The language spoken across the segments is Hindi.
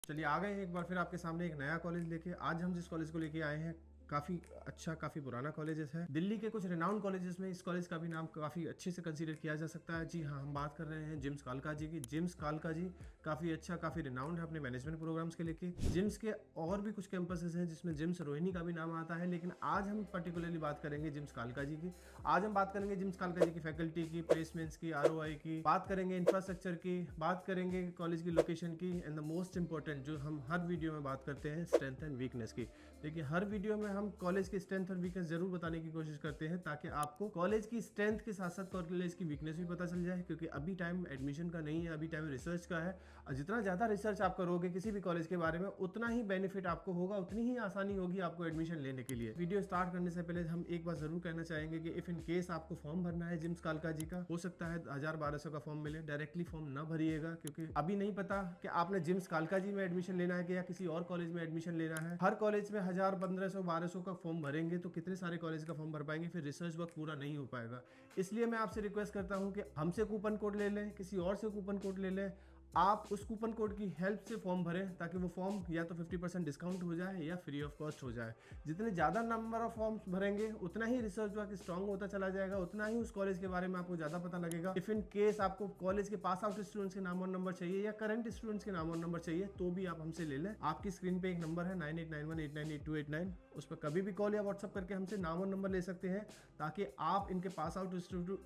चलिए आ गए हैं एक बार फिर आपके सामने एक नया कॉलेज लेके। आज हम जिस कॉलेज को लेके आए हैं काफ़ी अच्छा, काफ़ी पुराना कॉलेजेस है। दिल्ली के कुछ रिनाउंड कॉलेजेस में इस कॉलेज का भी नाम काफ़ी अच्छे से कंसीडर किया जा सकता है। जी हाँ, हम बात कर रहे हैं जिम्स कालका जी की। जिम्स कालका जी काफ़ी अच्छा, काफ़ी रिनाउंड है अपने मैनेजमेंट प्रोग्राम्स के लेके। जिम्स के और भी कुछ कैंपसेस हैं जिसमें जिम्स रोहिणी का भी नाम आता है, लेकिन आज हम पर्टिकुलरली बात करेंगे जिम्स कालका जी की। आज हम बात करेंगे जिम्स कालका जी की फैकल्टी की, प्लेसमेंट्स की, ROI की, बात करेंगे इंफ्रास्ट्रक्चर की, बात करेंगे कॉलेज की लोकेशन की, एंड द मोस्ट इंपॉर्टेंट जो हम हर वीडियो में बात करते हैं, स्ट्रेंथ एंड वीकनेस की। देखिए हर वीडियो में हम कॉलेज की स्ट्रेंथ और वीकनेस जरूर बताने की कोशिश करते हैं ताकि आपको कॉलेज की स्ट्रेंथ के साथ साथ कॉलेज की वीकनेस भी पता चल जाए, क्योंकि अभी टाइम एडमिशन का नहीं है, अभी टाइम रिसर्च का है। और जितना ज़्यादा रिसर्च आप करोगे किसी भी कॉलेज के बारे में, उतना ही बेनिफिट आपको होगा, उतनी ही आसानी होगी आपको एडमिशन लेने के लिए। वीडियो स्टार्ट करने से पहले हम एक बात जरूर कहना चाहेंगे कि इफ इन केस आपको फॉर्म भरना है जिम्स कालका जी का, हो सकता है 1000-1200 का फॉर्म मिले, डायरेक्टली फॉर्म ना भरिएगा, क्योंकि अभी नहीं पता कि आपने जिम्स कालका जी में एडमिशन लेना है कि या किसी और कॉलेज में एडमिशन लेना है। हर कॉलेज में 1000, 1500, 1200 का फॉर्म भरेंगे तो कितने सारे कॉलेज का फॉर्म भर पाएंगे, फिर रिसर्च वर्क पूरा नहीं हो पाएगा। इसलिए मैं आपसे रिक्वेस्ट करता हूं कि हमसे कूपन कोड ले लें, किसी और से कूपन कोड ले लें, आप उस कूपन कोड की हेल्प से फॉर्म भरें ताकि वो फॉर्म या तो 50% डिस्काउंट हो जाए या फ्री ऑफ कॉस्ट हो जाए। जितने ज़्यादा नंबर ऑफ फॉर्म्स भरेंगे उतना ही रिसर्च वर्क स्ट्रांग होता चला जाएगा, उतना ही उस कॉलेज के बारे में आपको ज़्यादा पता लगेगा। इफ इन केस आपको कॉलेज के पास आउट स्टूडेंट्स के नाम और नंबर चाहिए या करंट स्टूडेंट्स के नाम और नंबर चाहिए तो भी आप हमसे ले लें। आपकी स्क्रीन पे एक नंबर है 9891898289, उस पर कभी भी कॉल या व्हाट्सअप करके हमसे नाम और नंबर ले सकते हैं ताकि आप इनके पास आउट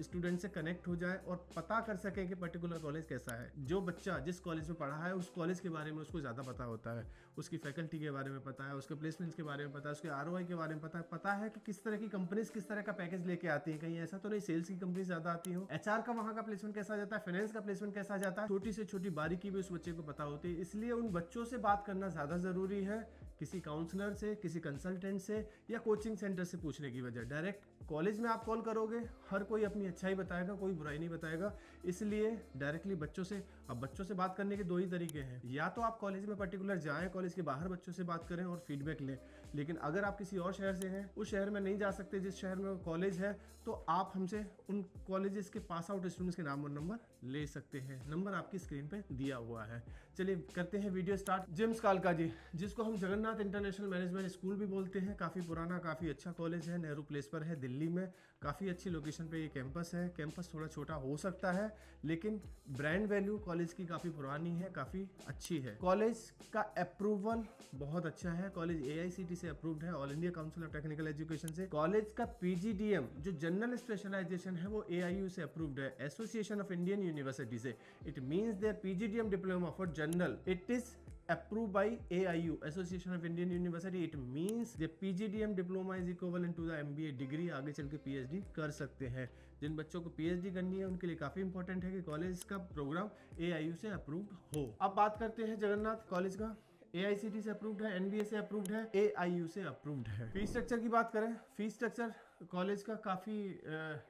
स्टूडेंट से कनेक्ट हो जाए और पता कर सकें कि पर्टिकुलर कॉलेज कैसा है। जो बच्चा जिस कॉलेज में पढ़ा है उस कॉलेज के बारे में उसको ज़्यादा पता होता है, उसकी फैकल्टी के बारे में पता है, उसके प्लेसमेंट्स के बारे में पता है, उसके ROI के बारे में पता है कि किस तरह की कंपनीज किस तरह का पैकेज लेके आती हैं। कहीं ऐसा तो नहीं सेल्स की कंपनी ज़्यादा आती हो, HR का वहाँ का प्लेसमेंट कैसा जाता है, फाइनेंस का प्लेसमेंट कैसा जाता है, छोटी से छोटी बारीकी भी उस बच्चे को पता होती है। इसलिए उन बच्चों से बात करना ज़्यादा ज़रूरी है, किसी काउंसलर से, किसी कंसल्टेंट से या कोचिंग सेंटर से पूछने की वजह। डायरेक्ट कॉलेज में आप कॉल करोगे हर कोई अपनी अच्छाई बताएगा, कोई बुराई नहीं बताएगा, इसलिए डायरेक्टली बच्चों से। अब बच्चों से बात करने के दो ही तरीके हैं, या तो आप कॉलेज में पर्टिकुलर जाएं, कॉलेज के बाहर बच्चों से बात करें और फीडबैक लें, लेकिन अगर आप किसी और शहर से हैं, उस शहर में नहीं जा सकते जिस शहर में कॉलेज है, तो आप हमसे उन कॉलेजेस के पास आउट स्टूडेंट्स के नाम और नंबर ले सकते हैं। नंबर आपकी स्क्रीन पे दिया हुआ है। चलिए करते हैं वीडियो स्टार्ट। जिम्स कालका जी, जिसको हम जगन्नाथ इंटरनेशनल मैनेजमेंट स्कूल भी बोलते हैं, काफ़ी पुराना, काफ़ी अच्छा कॉलेज है, नेहरू प्लेस पर है दिल्ली में। काफ़ी अच्छी लोकेशन पे ये कैंपस है। कैंपस थोड़ा छोटा हो सकता है, लेकिन ब्रांड वैल्यू कॉलेज की काफ़ी पुरानी है, काफ़ी अच्छी है। कॉलेज का अप्रूवल बहुत अच्छा है। कॉलेज AICTE से अप्रूव्ड है, all India council of technical education से। कॉलेज का PGDM जो जनरल स्पेशलाइजेशन है वो AIU से अप्रूव्ड है, एसोसिएशन ऑफ इंडियन यूनिवर्सिटी से। It means there PGDM diploma for general it is approved by AIU, Association of Indian University. It means the PGDM diploma is equivalent to the MBA degree। आगे चल के PhD कर सकते हैं। जिन बच्चों को PhD करनी है उनके लिए काफी इंपॉर्टेंट है कि कॉलेज का प्रोग्राम AIU से अप्रूव्ड हो। अब बात करते हैं जगन्नाथ कॉलेज का। AICTE से अप्रूव्ड है, NBA से अप्रूव्ड है, AIU से अप्रूव्ड है। फीस स्ट्रक्चर की बात करें, फीस स्ट्रक्चर कॉलेज का काफ़ी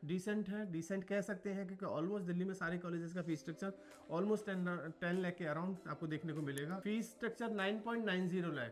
डिसेंट है, डिसेंट कह सकते हैं, क्योंकि ऑलमोस्ट दिल्ली में सारे कॉलेजेस का फीस स्ट्रक्चर ऑलमोस्ट 10 लाख के अराउंड आपको देखने को मिलेगा। फीस स्ट्रक्चर 9.90 लाख,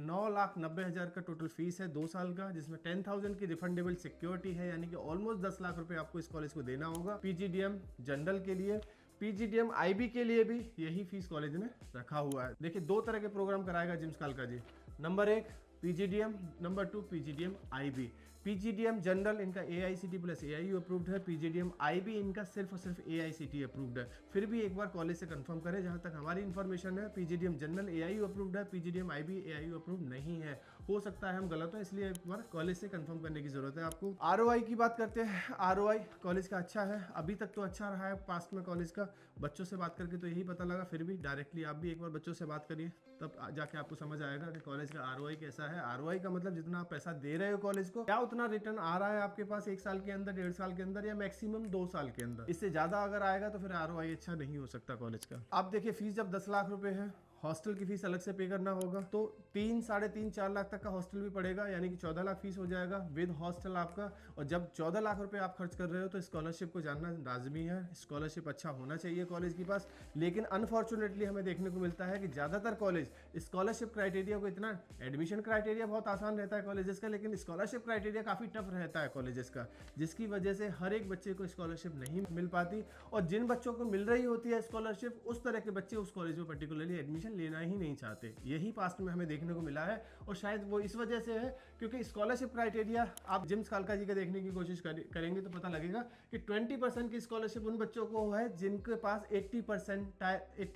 9,90,000 का टोटल फीस है 2 साल का, जिसमें 10,000 की रिफंडेबल सिक्योरिटी है, यानी कि ऑलमोस्ट 10 लाख रुपए आपको इस कॉलेज को देना होगा। PGDM जनरल के लिए, PGDM IB के लिए भी यही फीस कॉलेज ने रखा हुआ है। देखिए 2 तरह के प्रोग्राम कराएगा जिम्स कालका ji. Number 1 PGDM, number 2 PGDM IB। PGDM general इनका AICTE प्लस AIU अप्रूव्ड है, PGDM IB इनका सिर्फ और सिर्फ AICTE अप्रूव्ड है। फिर भी एक बार कॉलेज से कंफर्म करें, जहां तक हमारी इन्फॉर्मेशन है PGDM जनरल AIU अप्रूव्ड है, PGDM IB AIU अप्रूव्ड नहीं है। हो सकता है हम गलत हो, इसलिए एक बार कॉलेज से कंफर्म करने की जरूरत है आपको। ROI की बात करते हैं। ROI कॉलेज का अच्छा है, अभी तक तो अच्छा रहा है पास्ट में कॉलेज का। बच्चों से बात करके तो यही पता लगा, फिर भी डायरेक्टली आप भी एक बार बच्चों से बात करिए, तब जाके आपको समझ आएगा कि कॉलेज का ROI कैसा है। ROI का मतलब जितना आप पैसा दे रहे हो कॉलेज को, क्या उतना रिटर्न आ रहा है आपके पास 1 साल के अंदर, 1.5 साल के अंदर, या मैक्सिमम 2 साल के अंदर। इससे ज्यादा अगर आएगा तो फिर ROI अच्छा नहीं हो सकता कॉलेज का। आप देखिए फीस जब 10 लाख रुपए है, हॉस्टल की फीस अलग से पे करना होगा, तो 3, साढ़े 3, 4 लाख तक का हॉस्टल भी पड़ेगा, यानी कि 14 लाख फीस हो जाएगा विद हॉस्टल आपका। और जब 14 लाख रुपए आप खर्च कर रहे हो तो स्कॉलरशिप को जानना लाजमी है। स्कॉलरशिप अच्छा होना चाहिए कॉलेज के पास, लेकिन अनफॉर्चुनेटली हमें देखने को मिलता है कि ज़्यादातर कॉलेज स्कॉलरशिप क्राइटेरिया को इतना, एडमिशन क्राइटेरिया बहुत आसान रहता है कॉलेजेस का, लेकिन स्कॉलरशिप क्राइटेरिया काफ़ी टफ रहता है कॉलेजेस का, जिसकी वजह से हर एक बच्चे को स्कॉलरशिप नहीं मिल पाती। और जिन बच्चों को मिल रही होती है स्कॉलरशिप, उस तरह के बच्चे उस कॉलेज में पर्टिकुलरली एडमिशन एडमिशन लेना ही नहीं चाहते। यही पास्ट में हमें देखने को मिला है और शायद वो इस वजह से है क्योंकि स्कॉलरशिप क्राइटेरिया आप जिम्स कालका जी का देखने की कोशिश करेंगे तो पता लगेगा कि 20% की स्कॉलरशिप उन बच्चों को है जिनके पास 80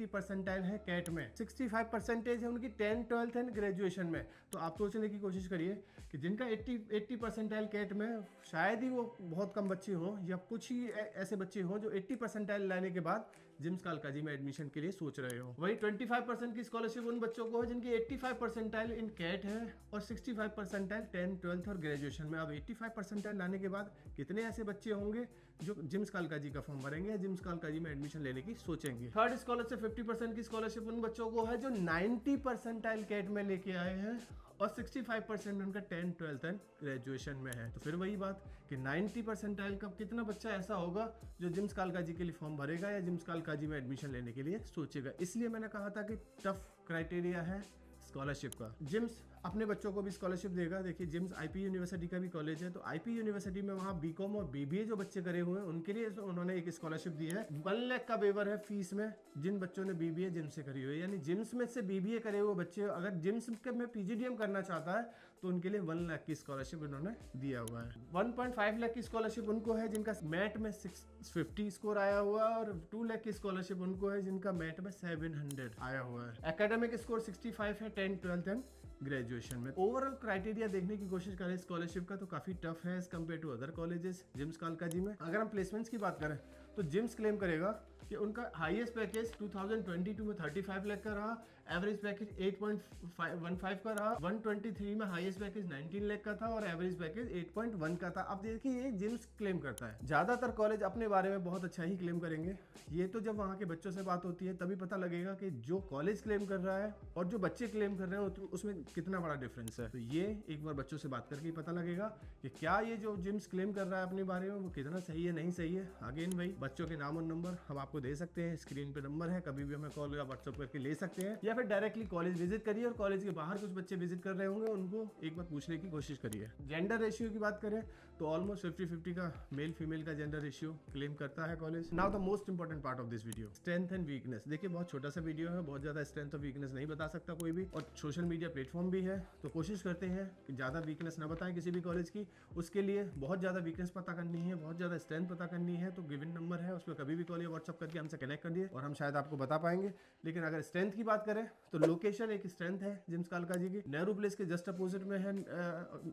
परसेंटाइल है कैट में, 65% है उनकी 10, 12 एंड ग्रेजुएशन में। तो आप सोचने की कोशिश करिए कि जिनका 80 परसेंटाइल कैट में शायद ही वो बहुत कम बच्चे हों या कुछ ही ऐसे बच्चे हों जो 80 परसेंटाइल लाने के बाद जिम्स कालका जी में एडमिशन के लिए सोच रहे हो। वही 25% की स्कॉलरशिप उन बच्चों को है जिनकी 85 परसेंटाइल इन कैट है और 65 परसेंटाइल 10, 12 और ग्रेजुएशन में। अब 85 परसेंटाइल लाने के बाद कितने ऐसे बच्चे होंगे जो जिम्स कालका जी का फॉर्म भरेंगे या जिम्स कालका जी में एडमिशन लेने की सोचेंगे। थर्ड स्कॉलरशिप 50% की स्कॉलरशिप उन बच्चों को है जो 90 परसेंटाइल कैट में लेके आए हैं और 65% उनका 10, 12 एंड ग्रेजुएशन में है। तो फिर वही बात कि 90 परसेंटाइल का कितना बच्चा ऐसा होगा जो जिम्स कालका जी के लिए फॉर्म भरेगा या जिम्स कालका जी में एडमिशन लेने के लिए सोचेगा। इसलिए मैंने कहा था कि टफ क्राइटेरिया है स्कॉलरशिप का। जिम्स अपने बच्चों को भी स्कॉलरशिप देगा। देखिए जिम्स आईपी यूनिवर्सिटी का भी कॉलेज है, तो आईपी यूनिवर्सिटी में वहाँ बीकॉम और बीबीए जो बच्चे करे हुए हैं उनके लिए उन्होंने एक स्कॉलरशिप दी है। 1 लाख का वेवर है फीस में जिन बच्चों ने बीबीए जिम्स से करी हुई है, यानी जिम्स में से बीबीए करे हुए बच्चे अगर जिम्स में पीजीडीएम करना चाहता है तो उनके लिए 1 लाख की स्कॉलरशिप उन्होंने दिया हुआ है। 1.5 लाख की स्कॉलरशिप उनको है जिनका मैट में 650 स्कोर आया हुआ है और 2 लाख की स्कॉलरशिप उनको है जिनका मैट में 700 आया हुआ है। एकेडमिक स्कोर 65 है 10, 12 एंड ग्रेजुएशन में। ओवरऑल क्राइटेरिया देखने की कोशिश करें स्कॉलरशिप का तो काफी टफ है as compare to other colleges JIMS कालका जी में। अगर हम प्लेसमेंट्स की बात करें तो जिम्स क्लेम करेगा कि उनका हाईएस्ट पैकेज 2022 में 35 लाख का रहा, एवरेज पैकेज 8.15 का रहा, 123 में हाईएस्ट पैकेज 19 लाख का था और एवरेज पैकेज 8.1 का था। अब देखिए ये जिम्स क्लेम करता है। ज्यादातर कॉलेज अपने बारे में बहुत अच्छा ही क्लेम करेंगे, ये तो जब वहाँ के बच्चों से बात होती है तभी पता लगेगा कि जो कॉलेज क्लेम कर रहा है और जो बच्चे क्लेम कर रहे हैं उसमें कितना बड़ा डिफरेंस है। तो ये एक बार बच्चों से बात करके पता लगेगा कि क्या ये जो जिम्स क्लेम कर रहा है अपने बारे में वो कितना सही है नहीं सही है। अगेन भाई बच्चों के नाम और नंबर हम आपको दे सकते हैं, स्क्रीन पे नंबर है, कभी भी हमें कॉल या व्हाट्सएप करके ले सकते हैं या फिर डायरेक्टली कॉलेज विजिट करिए और कॉलेज के बाहर कुछ बच्चे विजिट कर रहे होंगे उनको एक बार पूछने की कोशिश करिए। जेंडर रेशियो की बात करें तो ऑलमोस्ट 50-50 का मेल फीमेल का जेंडर रेशियो क्लेम करता है college. Now the most important part of this video, strength and weakness. देखिए बहुत छोटा सा वीडियो है, बहुत ज्यादा स्ट्रेंथ और वीकनेस नहीं बता सकता कोई भी, और सोशल मीडिया प्लेटफॉर्म भी है तो कोशिश करते हैं कि ज्यादा वीकनेस ना बताएं किसी भी कॉलेज की। उसके लिए बहुत ज्यादा वीकनेस पता करनी है, बहुत ज्यादा स्ट्रेंथ पता करनी है तो गिवन नंबर है उस पर कभी भी कॉल या व्हाट्सअप करके हमसे कनेक्ट कर दिए और हम शायद आपको बता पाएंगे। लेकिन अगर स्ट्रेंथ की बात करें तो लोकेशन एक स्ट्रेंथ है जिम्स कालका जी की। नेहरू प्लेस के जस्ट अपोजिट में है,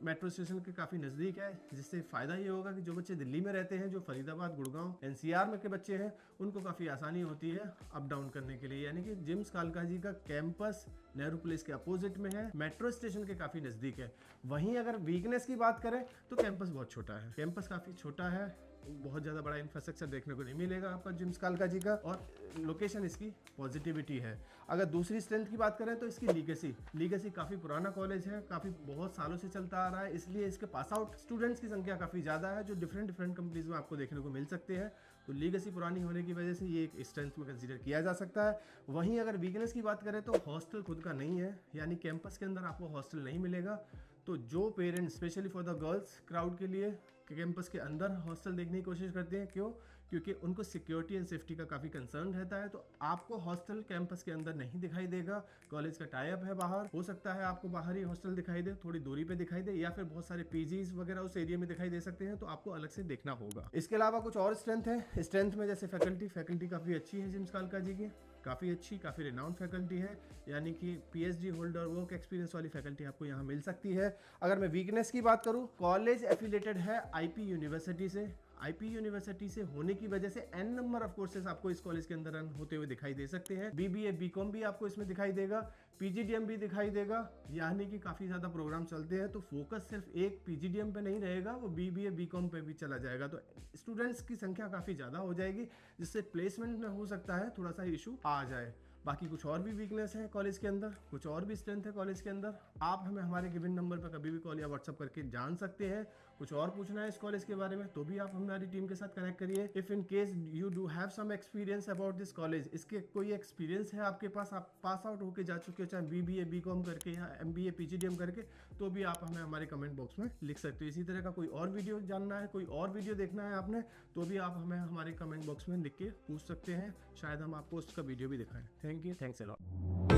मेट्रो स्टेशन के काफी नजदीक है, जिससे फायदा ये होगा कि जो बच्चे दिल्ली में रहते हैं, जो फरीदाबाद, गुड़गांव, एनसीआर में के बच्चे हैं, उनको काफी आसानी होती है अप डाउन करने के लिए। यानी कि जिम्स कालका जी का कैंपस नेहरू प्लेस के अपोजिट में है, मेट्रो स्टेशन के काफी नजदीक है। वहीं अगर वीकनेस की बात करें तो कैंपस बहुत छोटा है, कैंपस काफी छोटा है, बहुत ज़्यादा बड़ा इंफ्रास्ट्रक्चर देखने को नहीं मिलेगा आपका जिम्स कालका जी का, और लोकेशन इसकी पॉजिटिविटी है। अगर दूसरी स्ट्रेंथ की बात करें तो इसकी लीगेसी काफ़ी पुराना कॉलेज है, काफ़ी बहुत सालों से चलता आ रहा है, इसलिए इसके पास आउट स्टूडेंट्स की संख्या काफ़ी ज़्यादा है जो डिफरेंट कंपनीज में आपको देखने को मिल सकते हैं। तो लीगेसी पुरानी होने की वजह से ये एक स्ट्रेंथ में कंसीडर किया जा सकता है। वहीं अगर वीकनेस की बात करें तो हॉस्टल खुद का नहीं है, यानी कैंपस के अंदर आपको हॉस्टल नहीं मिलेगा। तो जो parents specially for the girls crowd के लिए कैंपस के अंदर हॉस्टल देखने की कोशिश करते हैं, क्यों? क्योंकि उनको सिक्योरिटी एंड सेफ्टी का काफ़ी कंसर्न रहता है। तो आपको हॉस्टल कैंपस के अंदर नहीं दिखाई देगा, कॉलेज का टाई अप है बाहर, हो सकता है आपको बाहर ही हॉस्टल दिखाई दे, थोड़ी दूरी पे दिखाई दे, या फिर बहुत सारे पीजीज वगैरह उस एरिया में दिखाई दे सकते हैं, तो आपको अलग से देखना होगा। इसके अलावा कुछ और स्ट्रेंथ है। स्ट्रेंथ में जैसे फैकल्टी काफ़ी अच्छी है जिम्स कालका जी की, काफ़ी अच्छी, काफ़ी रिनाउंड फैकल्टी है, यानी कि पीएचडी होल्डर, वर्क एक्सपीरियंस वाली फैकल्टी आपको यहाँ मिल सकती है। अगर मैं वीकनेस की बात करूँ, कॉलेज एफिलेटेड है आईपी यूनिवर्सिटी से। आईपी यूनिवर्सिटी से होने की वजह से एन नंबर ऑफ कोर्सेज आपको इस कॉलेज के अंदर रन होते हुए दिखाई दे सकते हैं। बीबीए बीकॉम भी आपको इसमें दिखाई देगा, पीजीडीएम भी दिखाई देगा, यानी कि काफ़ी ज़्यादा प्रोग्राम चलते हैं। तो फोकस सिर्फ एक पीजीडीएम पे नहीं रहेगा, वो बीबीए बीकॉम पे भी चला जाएगा। तो स्टूडेंट्स की संख्या काफ़ी ज़्यादा हो जाएगी, जिससे प्लेसमेंट में हो सकता है थोड़ा सा इशू आ जाए। बाकी कुछ और भी वीकनेस है कॉलेज के अंदर, कुछ और भी स्ट्रेंथ है कॉलेज के अंदर, आप हमें हमारे गिवन नंबर पर कभी भी कॉल या व्हाट्सअप करके जान सकते हैं। कुछ और पूछना है इस कॉलेज के बारे में तो भी आप हमारी टीम के साथ कनेक्ट करिए। If in case you do have some experience about this college, इसके कोई एक्सपीरियंस है आपके पास, आप पास आउट होके जा चुके हो, चाहे बीबीए बीकॉम करके या एमबीए पीजीडीएम करके, तो भी आप हमें हमारे कमेंट बॉक्स में लिख सकते हो। इसी तरह का कोई और वीडियो जानना है, कोई और वीडियो देखना है आपने, तो भी आप हमें हमारे कमेंट बॉक्स में लिख के पूछ सकते हैं, शायद हम आपको उसका वीडियो भी दिखाएं। Thank you, thanks a lot.